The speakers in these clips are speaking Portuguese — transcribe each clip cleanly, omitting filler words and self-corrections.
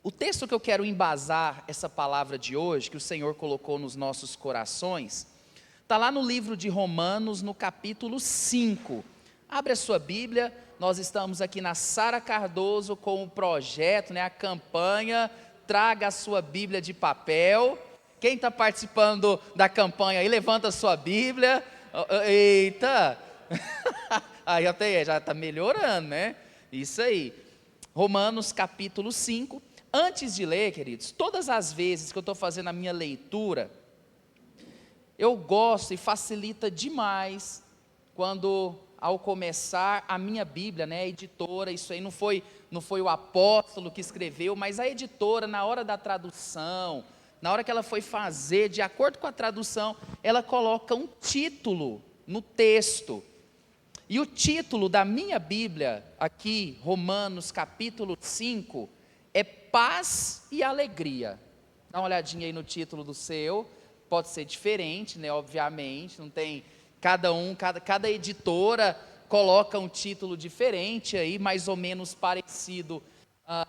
O texto que eu quero embasar essa palavra de hoje, que o Senhor colocou nos nossos corações, está lá no livro de Romanos, no capítulo 5. Abre a sua Bíblia, nós estamos aqui na Sara Cardoso com o projeto, a campanha, traga a sua Bíblia de papel. Quem está participando da campanha aí, levanta a sua Bíblia. Eita! Aí até já está melhorando, né? Isso aí. Romanos capítulo 5. Antes de ler, queridos, todas as vezes que eu estou fazendo a minha leitura, eu gosto e facilita demais quando, ao começar a minha Bíblia, a editora, isso aí não foi o apóstolo que escreveu, mas a editora, na hora da tradução, na hora que ela foi fazer, de acordo com a tradução, ela coloca um título no texto. E o título da minha Bíblia, aqui, Romanos capítulo 5, é Paz e Alegria. Dá uma olhadinha aí no título do seu, pode ser diferente, obviamente, não tem, cada editora coloca um título diferente aí, mais ou menos parecido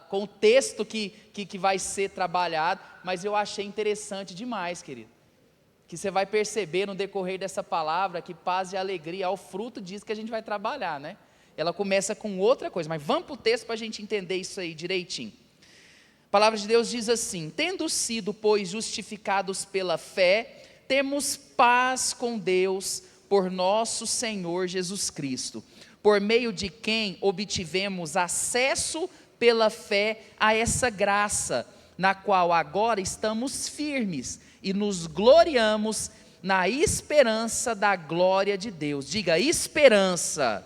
com o texto que vai ser trabalhado, mas eu achei interessante demais, querido, que você vai perceber no decorrer dessa palavra, que paz e alegria é o fruto disso que a gente vai trabalhar, Ela começa com outra coisa, mas vamos para o texto para a gente entender isso aí direitinho. A palavra de Deus diz assim: tendo sido, pois, justificados pela fé, temos paz com Deus por nosso Senhor Jesus Cristo, por meio de quem obtivemos acesso pela fé a essa graça, na qual agora estamos firmes e nos gloriamos na esperança da glória de Deus. Diga, esperança.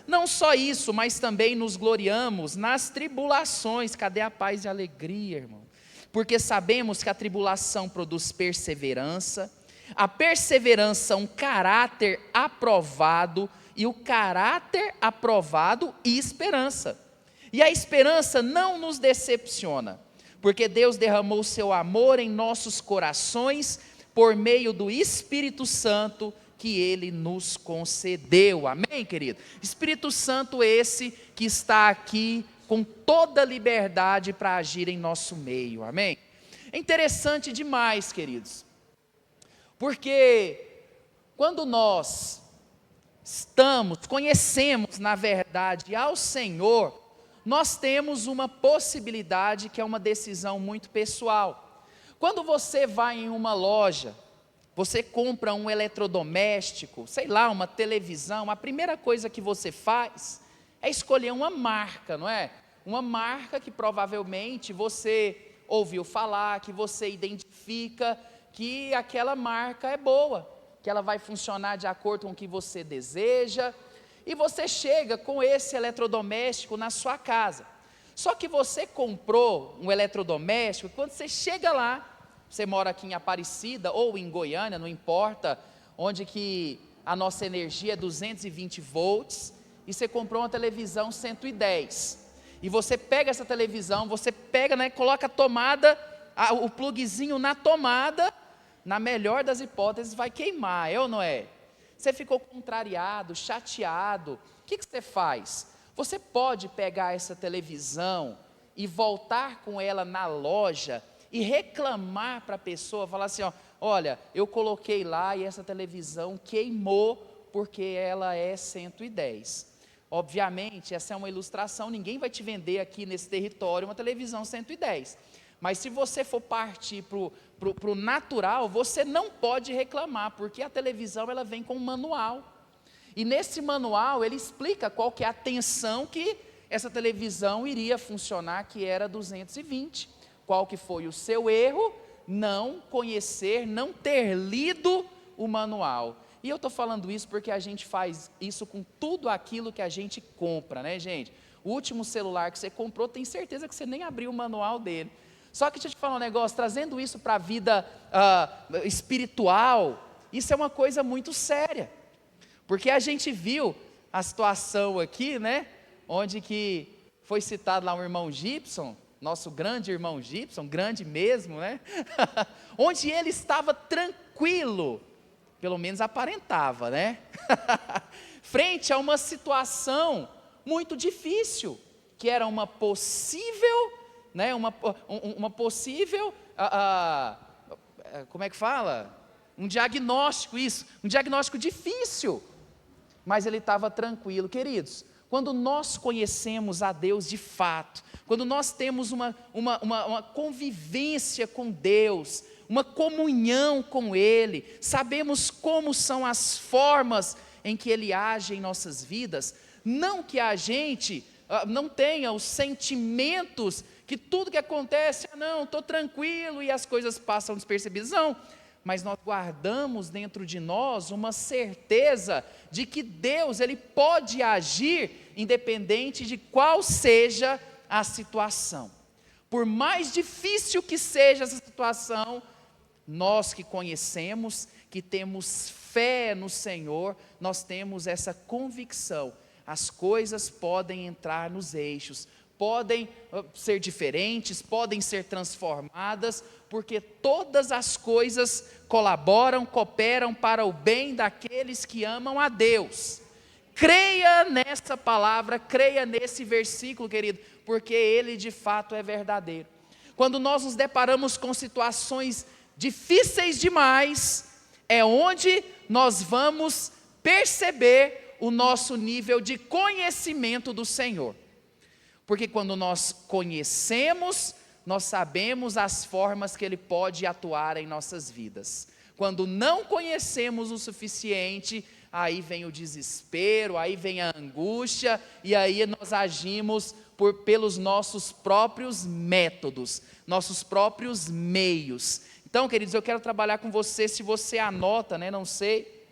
Não só isso, mas também nos gloriamos nas tribulações. Cadê a paz e a alegria, irmão? Porque sabemos que a tribulação produz perseverança, a perseverança um caráter aprovado, e o caráter aprovado esperança. E a esperança não nos decepciona, porque Deus derramou o seu amor em nossos corações por meio do Espírito Santo que Ele nos concedeu. Amém, querido? Espírito Santo esse que está aqui com toda liberdade para agir em nosso meio. Amém? É interessante demais, queridos, porque quando nós conhecemos na verdade ao Senhor, nós temos uma possibilidade que é uma decisão muito pessoal. Quando você vai em uma loja, você compra um eletrodoméstico, sei lá, uma televisão, a primeira coisa que você faz é escolher uma marca, não é? Uma marca que provavelmente você ouviu falar, que você identifica que aquela marca é boa, que ela vai funcionar de acordo com o que você deseja, e você chega com esse eletrodoméstico na sua casa. Só que você comprou um eletrodoméstico, quando você chega lá, você mora aqui em Aparecida ou em Goiânia, não importa, onde que a nossa energia é 220 volts, e você comprou uma televisão 110, e você pega essa televisão, você pega, coloca a tomada, o pluguezinho na tomada, na melhor das hipóteses vai queimar, é ou não é? Você ficou contrariado, chateado, o que você faz? Você pode pegar essa televisão e voltar com ela na loja e reclamar para a pessoa, falar assim, olha, eu coloquei lá e essa televisão queimou porque ela é 110. Obviamente, essa é uma ilustração, ninguém vai te vender aqui nesse território uma televisão 110. Mas se você for partir para o natural, você não pode reclamar, porque a televisão ela vem com um manual. E nesse manual ele explica qual que é a tensão que essa televisão iria funcionar, que era 220. Qual que foi o seu erro? Não conhecer, não ter lido o manual. E eu estou falando isso porque a gente faz isso com tudo aquilo que a gente compra, gente? O último celular que você comprou, tem certeza que você nem abriu o manual dele. Só que deixa eu te falar um negócio, trazendo isso para a vida espiritual, isso é uma coisa muito séria. Porque a gente viu a situação aqui, onde que foi citado lá um irmão Gibson, nosso grande irmão Gibson, grande mesmo, onde ele estava tranquilo, pelo menos aparentava, frente a uma situação muito difícil, que era uma possível né, uma possível, como é que fala? Um diagnóstico, um diagnóstico difícil, mas ele estava tranquilo. Queridos, quando nós conhecemos a Deus de fato, quando nós temos uma convivência com Deus, uma comunhão com Ele, sabemos como são as formas em que Ele age em nossas vidas, não que a gente não tenha os sentimentos, que tudo que acontece, não, estou tranquilo e as coisas passam despercebidas, não, mas nós guardamos dentro de nós uma certeza de que Deus, Ele pode agir independente de qual seja a situação. Por mais difícil que seja essa situação, nós que conhecemos, que temos fé no Senhor, nós temos essa convicção, as coisas podem entrar nos eixos, podem ser diferentes, podem ser transformadas, porque todas as coisas colaboram, cooperam para o bem daqueles que amam a Deus. Creia nessa palavra, creia nesse versículo, querido, porque ele de fato é verdadeiro. Quando nós nos deparamos com situações difíceis demais, é onde nós vamos perceber o nosso nível de conhecimento do Senhor. Porque quando nós conhecemos, nós sabemos as formas que Ele pode atuar em nossas vidas. Quando não conhecemos o suficiente, aí vem o desespero, aí vem a angústia, e aí nós agimos pelos nossos próprios métodos, nossos próprios meios. Então, queridos, eu quero trabalhar com você, se você anota, não sei,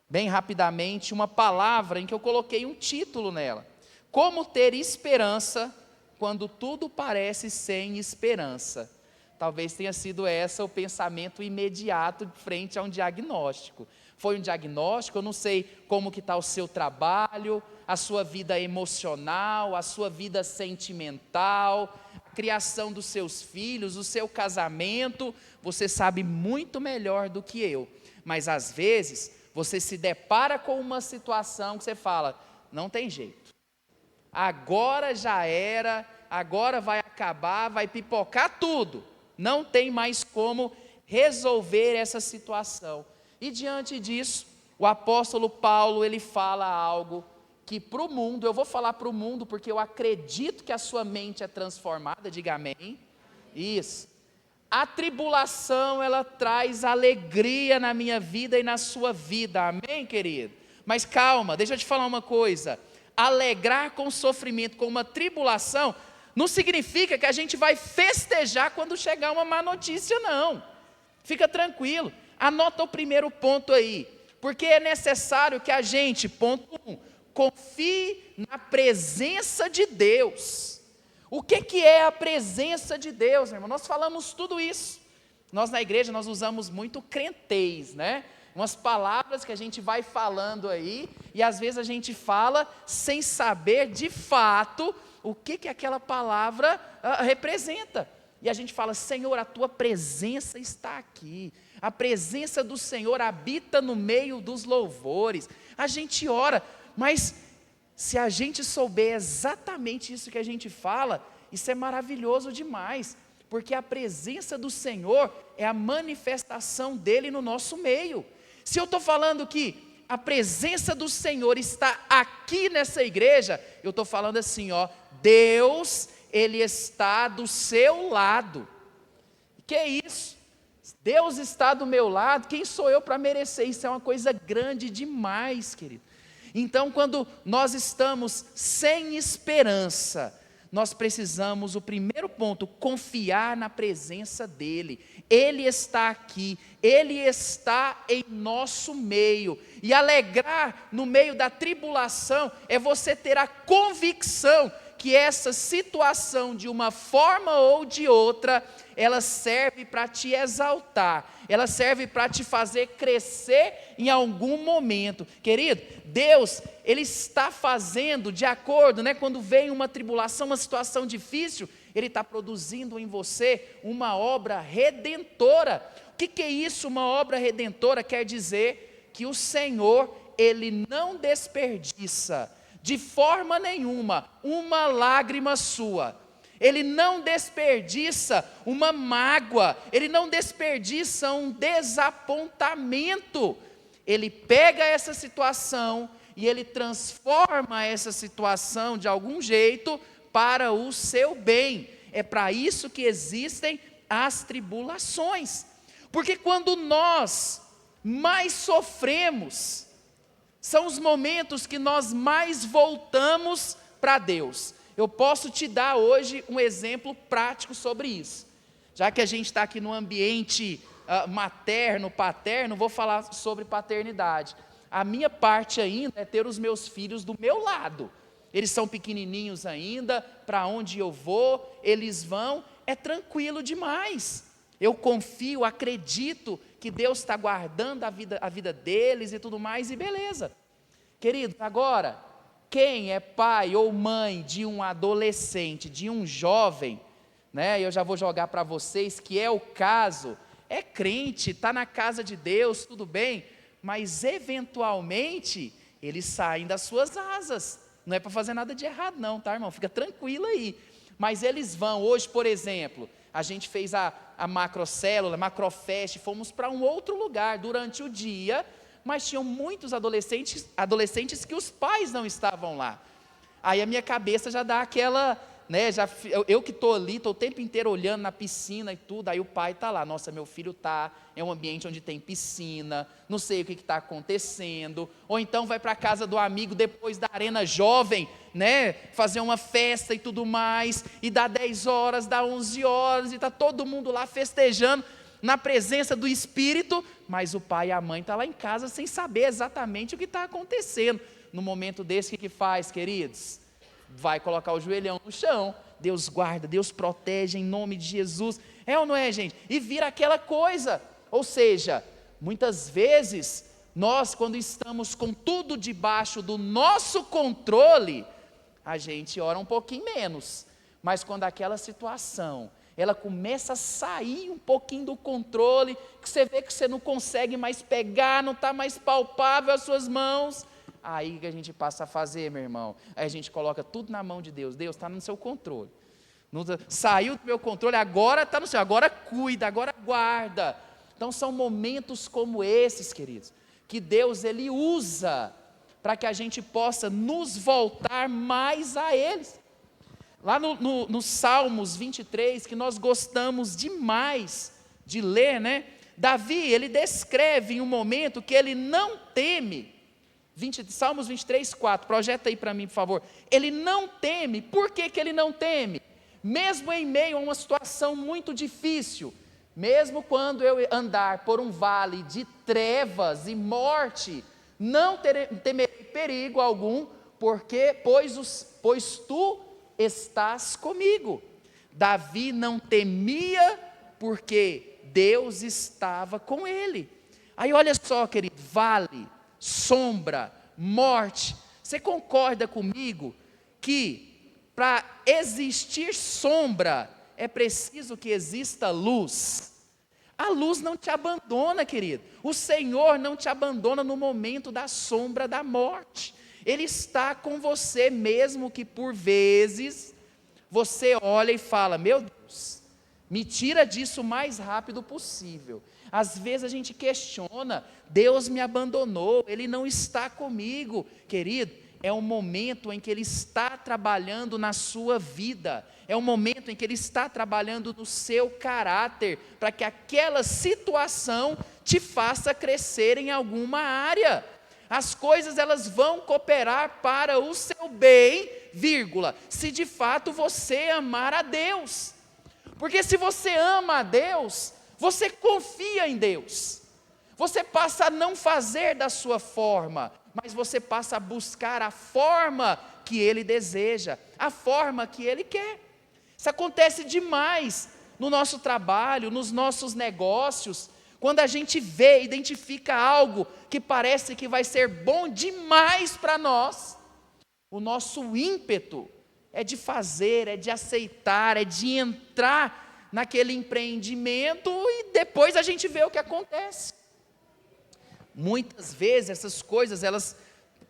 bem rapidamente, uma palavra em que eu coloquei um título nela. Como ter esperança quando tudo parece sem esperança. Talvez tenha sido esse o pensamento imediato frente a um diagnóstico. Foi um diagnóstico, eu não sei como que está o seu trabalho, a sua vida emocional, a sua vida sentimental, a criação dos seus filhos, o seu casamento, você sabe muito melhor do que eu. Mas às vezes, você se depara com uma situação que você fala, não tem jeito. Agora já era, agora vai acabar, vai pipocar tudo. Não tem mais como resolver essa situação. E diante disso, o apóstolo Paulo, ele fala algo que para o mundo, eu vou falar para o mundo porque eu acredito que a sua mente é transformada, diga amém. Isso. A tribulação, ela traz alegria na minha vida e na sua vida, amém, querido? Mas calma, deixa eu te falar uma coisa. Alegrar com sofrimento, com uma tribulação, não significa que a gente vai festejar quando chegar uma má notícia, não. Fica tranquilo, anota o primeiro ponto aí, porque é necessário que a gente, ponto 1, confie na presença de Deus. O que é a presença de Deus, meu irmão? Nós falamos tudo isso, nós na igreja nós usamos muito crentez, umas palavras que a gente vai falando aí, e às vezes a gente fala sem saber de fato o que aquela palavra representa, e a gente fala, Senhor, a tua presença está aqui, a presença do Senhor habita no meio dos louvores, a gente ora, mas se a gente souber exatamente isso que a gente fala, isso é maravilhoso demais, porque a presença do Senhor é a manifestação dele no nosso meio. Se eu estou falando que a presença do Senhor está aqui nessa igreja, eu estou falando assim, Deus, Ele está do seu lado. Que é isso? Deus está do meu lado, quem sou eu para merecer? Isso é uma coisa grande demais, querido. Então, quando nós estamos sem esperança, nós precisamos, o primeiro ponto, confiar na presença dEle. Ele está aqui, Ele está em nosso meio, e alegrar no meio da tribulação, é você ter a convicção, que essa situação, de uma forma ou de outra, ela serve para te exaltar, ela serve para te fazer crescer em algum momento. Querido, Deus, Ele está fazendo de acordo, quando vem uma tribulação, uma situação difícil, Ele está produzindo em você uma obra redentora. O que é isso, uma obra redentora? Quer dizer que o Senhor, Ele não desperdiça de forma nenhuma uma lágrima sua. Ele não desperdiça uma mágoa, ele não desperdiça um desapontamento. Ele pega essa situação e ele transforma essa situação de algum jeito para o seu bem. É para isso que existem as tribulações. Porque quando nós mais sofremos, são os momentos que nós mais voltamos para Deus. Eu posso te dar hoje um exemplo prático sobre isso. Já que a gente está aqui no ambiente materno, paterno, vou falar sobre paternidade. A minha parte ainda é ter os meus filhos do meu lado. Eles são pequenininhos ainda, para onde eu vou, eles vão, é tranquilo demais. Eu confio, acredito que Deus está guardando a vida deles e tudo mais, e beleza. Queridos, agora, quem é pai ou mãe de um adolescente, de um jovem, né? Eu já vou jogar para vocês que é o caso, é crente, está na casa de Deus, tudo bem, mas eventualmente eles saem das suas asas. Não é para fazer nada de errado não, tá, irmão? Fica tranquilo aí. Mas eles vão, hoje, por exemplo, a gente fez a macrocélula, macrofest, fomos para um outro lugar durante o dia, mas tinham muitos adolescentes que os pais não estavam lá. Aí a minha cabeça já dá aquela, né, eu que estou ali, estou o tempo inteiro olhando na piscina e tudo, aí o pai está lá, nossa, meu filho está, é um ambiente onde tem piscina, não sei o que está acontecendo, ou então vai para a casa do amigo depois da arena jovem, né, fazer uma festa e tudo mais, e dá 10 horas, dá 11 horas, e está todo mundo lá festejando, na presença do Espírito, mas o pai e a mãe estão lá em casa sem saber exatamente o que está acontecendo. No momento desse, o que faz, queridos? Vai colocar o joelhão no chão, Deus guarda, Deus protege em nome de Jesus, é ou não é, gente? E vira aquela coisa, ou seja, muitas vezes, nós quando estamos com tudo debaixo do nosso controle, a gente ora um pouquinho menos, mas quando aquela situação, ela começa a sair um pouquinho do controle, que você vê que você não consegue mais pegar, não está mais palpável as suas mãos, aí que a gente passa a fazer, meu irmão, aí a gente coloca tudo na mão de Deus, Deus está no seu controle, saiu do meu controle, agora está no seu, agora cuida, agora guarda. Então são momentos como esses, queridos, que Deus Ele usa, para que a gente possa nos voltar mais a eles. Lá no Salmos 23, que nós gostamos demais de ler, né? Davi, ele descreve em um momento que ele não teme, Salmos 23, 4, projeta aí para mim, por favor. Ele não teme, por que ele não teme? Mesmo em meio a uma situação muito difícil, mesmo quando eu andar por um vale de trevas e morte, não temerei perigo algum, pois tu estás comigo. Davi não temia, porque Deus estava com ele. Aí olha só, querido, vale, sombra, morte, você concorda comigo que para existir sombra é preciso que exista luz? A luz não te abandona, querido, o Senhor não te abandona no momento da sombra da morte, Ele está com você, mesmo que por vezes você olha e fala, meu Deus, me tira disso o mais rápido possível. Às vezes a gente questiona, Deus me abandonou, Ele não está comigo. Querido, é um momento em que Ele está trabalhando na sua vida, é um momento em que Ele está trabalhando no seu caráter, para que aquela situação te faça crescer em alguma área. As coisas elas vão cooperar para o seu bem, vírgula, se de fato você amar a Deus. Porque se você ama a Deus, você confia em Deus, você passa a não fazer da sua forma, mas você passa a buscar a forma que Ele deseja, a forma que Ele quer. Isso acontece demais no nosso trabalho, nos nossos negócios, quando a gente vê, identifica algo que parece que vai ser bom demais para nós, o nosso ímpeto é de fazer, é de aceitar, é de entrar naquele empreendimento e depois a gente vê o que acontece. Muitas vezes essas coisas elas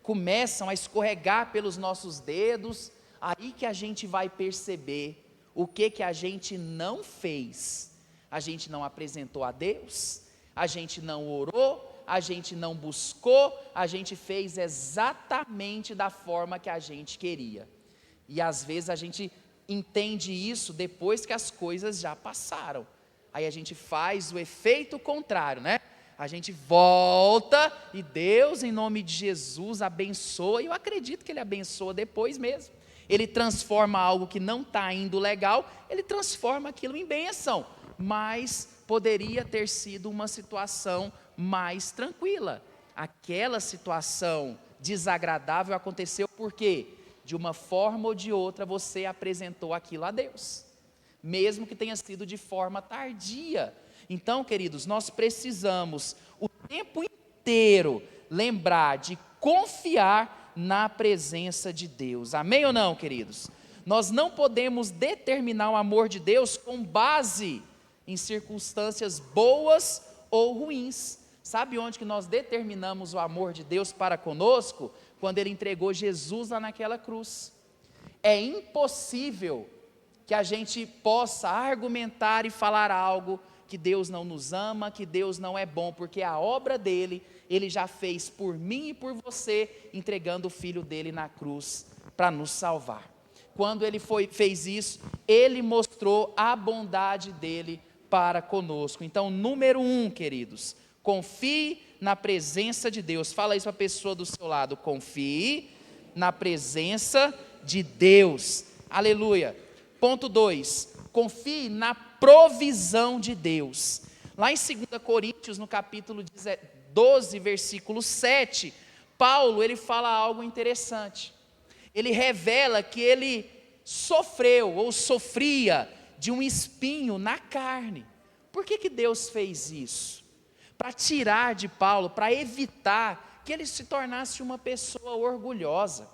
começam a escorregar pelos nossos dedos, aí que a gente vai perceber o que a gente não fez. A gente não apresentou a Deus, a gente não orou, a gente não buscou, a gente fez exatamente da forma que a gente queria. E às vezes a gente entende isso depois que as coisas já passaram. Aí a gente faz o efeito contrário, né? A gente volta e Deus, em nome de Jesus, abençoa. E eu acredito que Ele abençoa depois mesmo. Ele transforma algo que não está indo legal, Ele transforma aquilo em bênção. Mas poderia ter sido uma situação mais tranquila. Aquela situação desagradável aconteceu porque, de uma forma ou de outra, você apresentou aquilo a Deus, mesmo que tenha sido de forma tardia. Então, queridos, nós precisamos o tempo inteiro lembrar de confiar na presença de Deus. Amém ou não, queridos? Nós não podemos determinar o amor de Deus com base em circunstâncias boas ou ruins. Sabe onde que nós determinamos o amor de Deus para conosco? Quando Ele entregou Jesus lá naquela cruz. É impossível que a gente possa argumentar e falar algo que Deus não nos ama, que Deus não é bom, porque a obra dele, Ele já fez por mim e por você, entregando o Filho dele na cruz para nos salvar. Quando Ele fez isso, Ele mostrou a bondade dele para conosco. Então, número 1, queridos, confie na presença de Deus. Fala isso para a pessoa do seu lado, confie na presença de Deus. Aleluia. Ponto 2, confie na provisão de Deus. Lá em 2 Coríntios, no capítulo 12, versículo 7, Paulo, ele fala algo interessante. Ele revela que ele sofreu ou sofria de um espinho na carne. Por que Deus fez isso? Para tirar de Paulo, para evitar que ele se tornasse uma pessoa orgulhosa.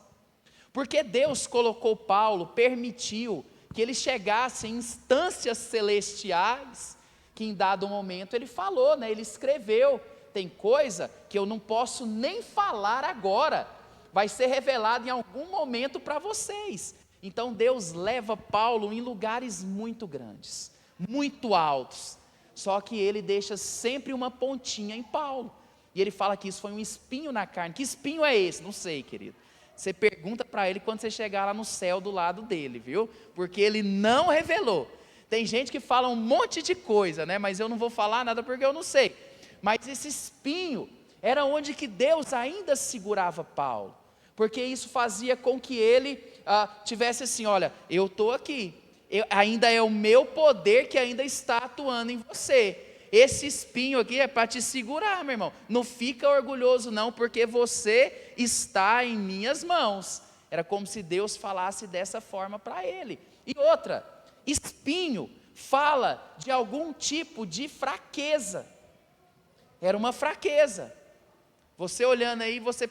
Porque Deus colocou Paulo, permitiu que ele chegasse em instâncias celestiais, que em dado momento ele falou, né? Ele escreveu, tem coisa que eu não posso nem falar agora, vai ser revelado em algum momento para vocês. Então Deus leva Paulo em lugares muito grandes, muito altos, só que Ele deixa sempre uma pontinha em Paulo, e Ele fala que isso foi um espinho na carne. Que espinho é esse? Não sei, querido. Você pergunta para Ele quando você chegar lá no céu do lado dele, viu? Porque Ele não revelou. Tem gente que fala um monte de coisa, né? Mas eu não vou falar nada porque eu não sei. Mas esse espinho era onde que Deus ainda segurava Paulo, porque isso fazia com que ele tivesse assim, olha, eu estou aqui, ainda é o meu poder que ainda está atuando em você. Esse espinho aqui é para te segurar, meu irmão. Não fica orgulhoso não, porque você está em minhas mãos. Era como se Deus falasse dessa forma para ele. E outra, espinho fala de algum tipo de fraqueza. Era uma fraqueza. Você olhando aí, você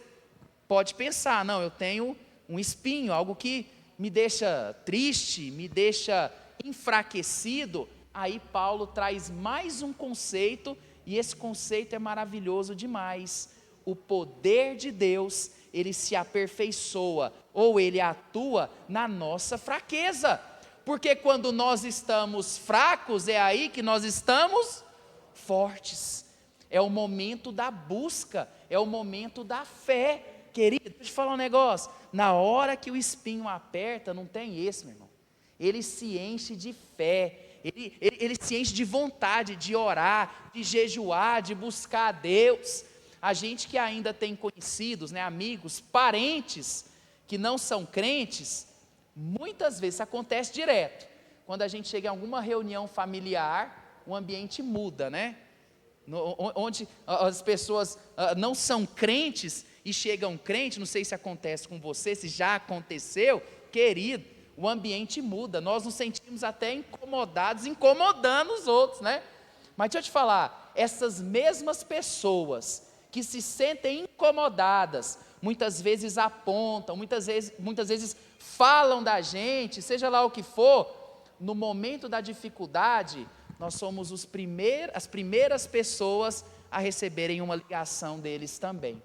pode pensar, não, eu tenho um espinho, algo que me deixa triste, me deixa enfraquecido. Aí Paulo traz mais um conceito, e esse conceito é maravilhoso demais. O poder de Deus, ele se aperfeiçoa, ou ele atua na nossa fraqueza, porque quando nós estamos fracos, é aí que nós estamos fortes. É o momento da busca, é o momento da fé. Querido, deixa eu te falar um negócio, na hora que o espinho aperta, não tem esse, meu irmão, ele se enche de fé, ele se enche de vontade de orar, de jejuar, de buscar a Deus. A gente que ainda tem conhecidos, né, amigos, parentes, que não são crentes, muitas vezes isso acontece direto, quando a gente chega em alguma reunião familiar, o ambiente muda, né, onde as pessoas não são crentes, e chegam crentes, não sei se acontece com você, se já aconteceu, querido, o ambiente muda, nós nos sentimos até incomodados, incomodando os outros, né? Mas deixa eu te falar, essas mesmas pessoas que se sentem incomodadas, muitas vezes apontam, muitas vezes falam da gente, seja lá o que for, no momento da dificuldade, nós somos as primeiras pessoas a receberem uma ligação deles também,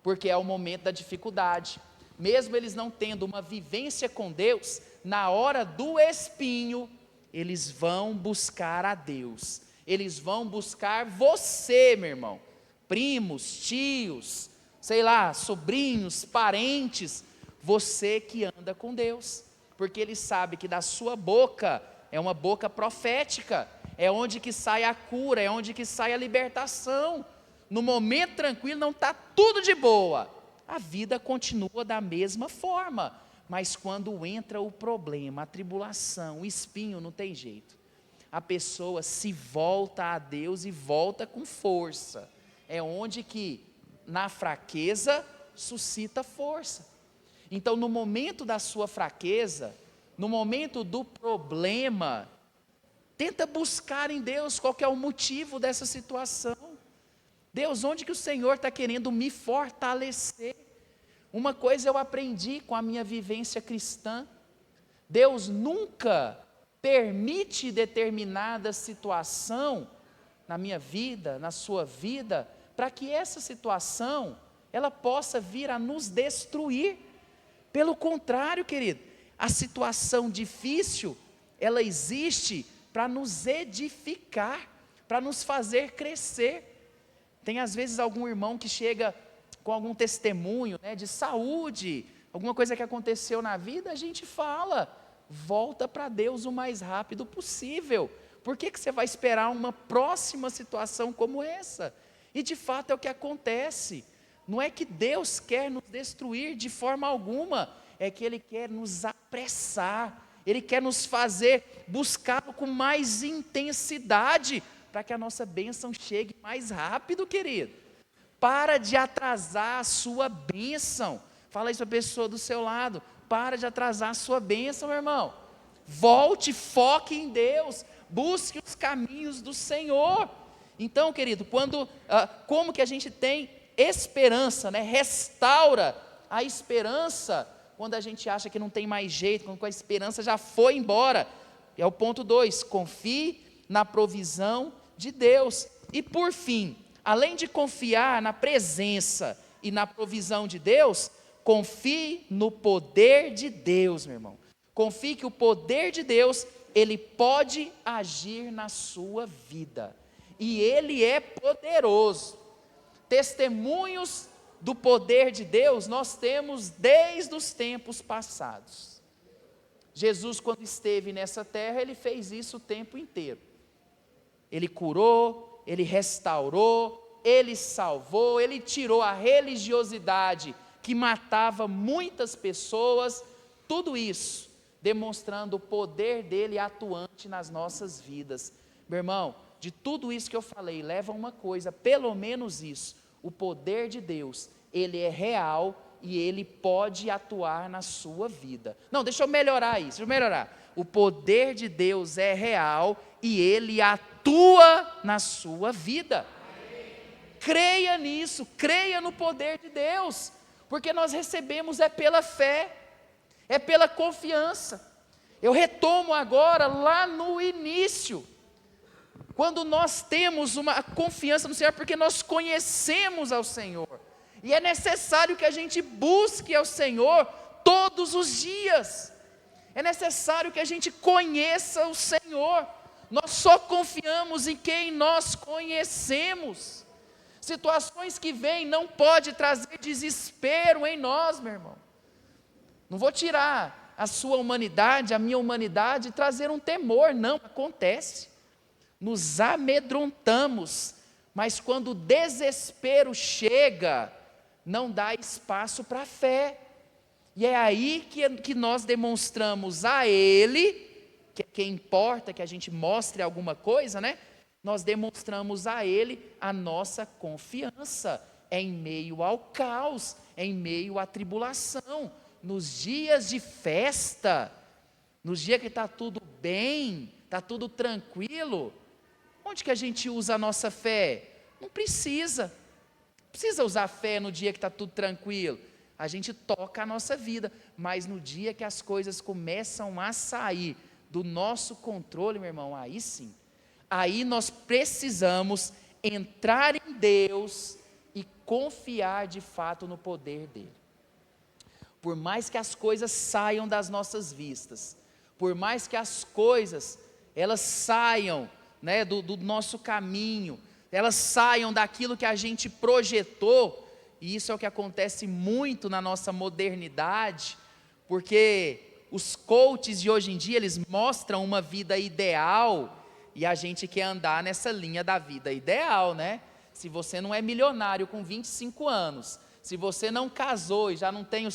porque é o momento da dificuldade. mesmo eles não tendo uma vivência com Deus, na hora do espinho, eles vão buscar a Deus, eles vão buscar você, meu irmão, primos, tios, sei lá, sobrinhos, parentes, você que anda com Deus, porque ele sabe que da sua boca, é uma boca profética, é onde que sai a cura, é onde que sai a libertação. No momento tranquilo não está tudo de boa, a vida continua da mesma forma, mas quando entra o problema, a tribulação, o espinho, não tem jeito, a pessoa se volta a Deus e volta com força, é onde que na fraqueza suscita força. Então no momento da sua fraqueza, no momento do problema, tenta buscar em Deus qual que é o motivo dessa situação. Deus, onde que o Senhor está querendo me fortalecer? Uma coisa eu aprendi com a minha vivência cristã, Deus nunca permite determinada situação na minha vida, na sua vida, para que essa situação, ela possa vir a nos destruir. Pelo contrário, querido, a situação difícil, ela existe para nos edificar, para nos fazer crescer. Tem às vezes algum irmão que chega com algum testemunho, né, de saúde, alguma coisa que aconteceu na vida, a gente fala, volta para Deus o mais rápido possível. Por que você vai esperar uma próxima situação como essa? E de fato é o que acontece. Não é que Deus quer nos destruir de forma alguma, é que Ele quer nos apressar, Ele quer nos fazer buscá-lo com mais intensidade, para que a nossa bênção chegue mais rápido, querido. Para de atrasar a sua bênção. Fala isso para a pessoa do seu lado. Para de atrasar a sua bênção, meu irmão. Volte, foque em Deus. Busque os caminhos do Senhor. Então, querido, como que a gente tem esperança, né? Restaura a esperança quando a gente acha que não tem mais jeito, quando a esperança já foi embora. É o ponto 2, confie na provisão de Deus. E por fim, além de confiar na presença e na provisão de Deus, confie no poder de Deus, meu irmão. Confie que o poder de Deus, Ele pode agir na sua vida, e Ele é poderoso. Testemunhos do poder de Deus nós temos desde os tempos passados. Jesus, quando esteve nessa terra, Ele fez isso o tempo inteiro. Ele curou, Ele restaurou, Ele salvou, Ele tirou a religiosidade que matava muitas pessoas, tudo isso demonstrando o poder dEle atuante nas nossas vidas. Meu irmão, de tudo isso que eu falei, leva uma coisa, pelo menos isso, o poder de Deus, Ele é real e Ele pode atuar na sua vida. Não, deixa eu melhorar isso, o poder de Deus é real e Ele atua na sua vida. Creia nisso, creia no poder de Deus, porque nós recebemos pela fé, é pela confiança. Eu retomo agora lá no início, quando nós temos uma confiança no Senhor, porque nós conhecemos ao Senhor, e é necessário que a gente busque ao Senhor todos os dias, é necessário que a gente conheça o Senhor. Nós só confiamos em quem nós conhecemos. Situações que vêm não pode trazer desespero em nós, meu irmão. Não vou tirar a sua humanidade, a minha humanidade, e trazer um temor, não, acontece. Nos amedrontamos, mas quando o desespero chega, não dá espaço para a fé. E é aí que nós demonstramos a Ele, que importa que a gente mostre alguma coisa, né? Nós demonstramos a Ele a nossa confiança, em meio ao caos, em meio à tribulação, nos dias de festa, nos dias que está tudo bem, está tudo tranquilo. Onde que a gente usa a nossa fé? Não precisa usar fé no dia que está tudo tranquilo. A gente toca a nossa vida, mas no dia que as coisas começam a sair do nosso controle, meu irmão, aí sim, aí nós precisamos entrar em Deus e confiar de fato no poder dEle. por mais que as coisas saiam das nossas vistas, por mais que as coisas, elas saiam, né, do nosso caminho, elas saiam daquilo que a gente projetou, e isso é o que acontece muito na nossa modernidade, porque os coaches de hoje em dia, eles mostram uma vida ideal, e a gente quer andar nessa linha da vida ideal, né? Se você não é milionário com 25 anos, se você não casou e já não tem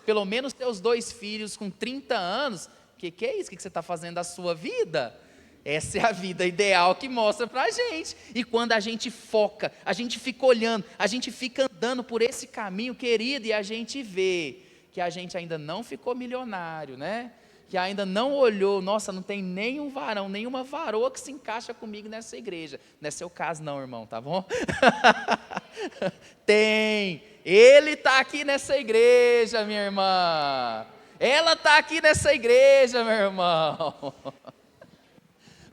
pelo menos seus 2 filhos com 30 anos, o que é isso? O que você está fazendo da sua vida? Essa é a vida ideal que mostra para a gente. E quando a gente foca, a gente fica olhando, a gente fica andando por esse caminho, querido, e a gente vê que a gente ainda não ficou milionário, né? Que ainda não olhou, nossa, não tem nenhum varão, nenhuma varoa que se encaixa comigo nessa igreja. Não é seu caso não, irmão, tá bom? Tem, ele está aqui nessa igreja, minha irmã. Ela está aqui nessa igreja, meu irmão.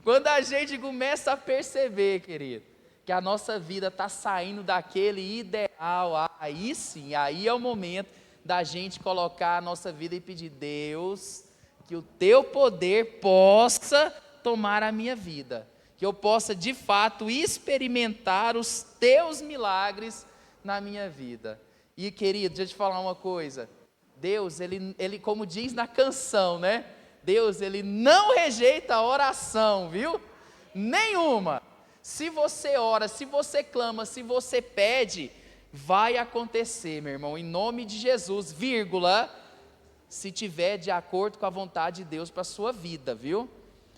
Quando a gente começa a perceber, querido, que a nossa vida está saindo daquele ideal, aí sim, aí é o momento da gente colocar a nossa vida e pedir: Deus, que o teu poder possa tomar a minha vida, que eu possa de fato experimentar os teus milagres na minha vida. E querido, deixa eu te falar uma coisa, Deus, ele como diz na canção, né? Deus, Ele não rejeita a oração, viu? Nenhuma. Se você ora, se você clama, se você pede, vai acontecer, meu irmão, em nome de Jesus, vírgula, se tiver de acordo com a vontade de Deus para a sua vida, viu?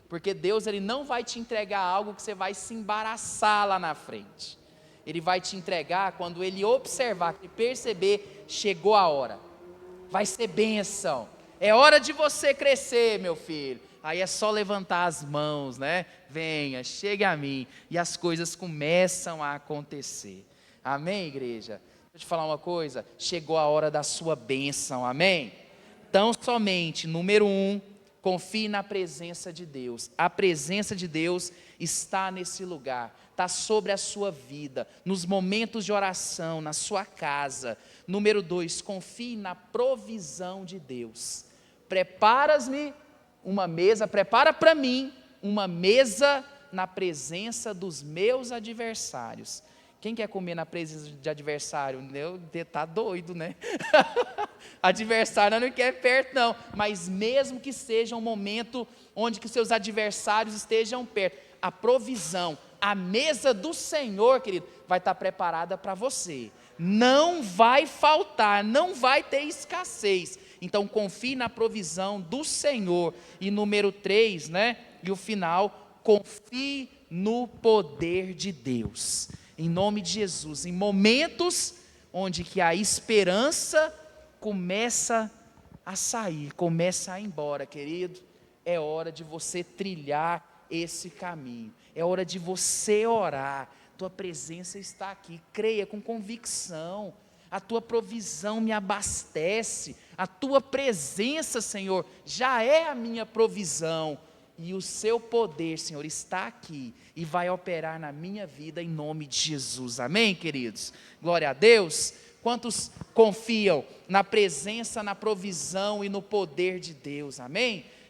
Porque Deus, Ele não vai te entregar algo que você vai se embaraçar lá na frente. Ele vai te entregar quando Ele observar, e perceber, chegou a hora. Vai ser bênção. É hora de você crescer, meu filho. Aí é só levantar as mãos, né? Venha, chegue a mim. E as coisas começam a acontecer. Amém, igreja? Deixa eu te falar uma coisa. Chegou a hora da sua bênção, amém? Então, somente, número 1, confie na presença de Deus. A presença de Deus está nesse lugar. Está sobre a sua vida. Nos momentos de oração, na sua casa. Número 2, confie na provisão de Deus. Preparas-me uma mesa, prepara para mim uma mesa na presença dos meus adversários. Quem quer comer na presença de adversário? Está doido, né? Adversário não quer perto não, mas mesmo que seja um momento onde que seus adversários estejam perto, a provisão, a mesa do Senhor, querido, vai estar preparada para você. Não vai faltar, não vai ter escassez. Então confie na provisão do Senhor. E número 3, né? E o final, confie no poder de Deus. Em nome de Jesus, em momentos onde que a esperança começa a sair, começa a ir embora, querido, é hora de você trilhar esse caminho. É hora de você orar. Tua presença está aqui. Creia com convicção. A tua provisão me abastece, a tua presença, Senhor, já é a minha provisão, e o seu poder, Senhor, está aqui, e vai operar na minha vida, em nome de Jesus, amém, queridos? Glória a Deus. Quantos confiam na presença, na provisão e no poder de Deus, amém?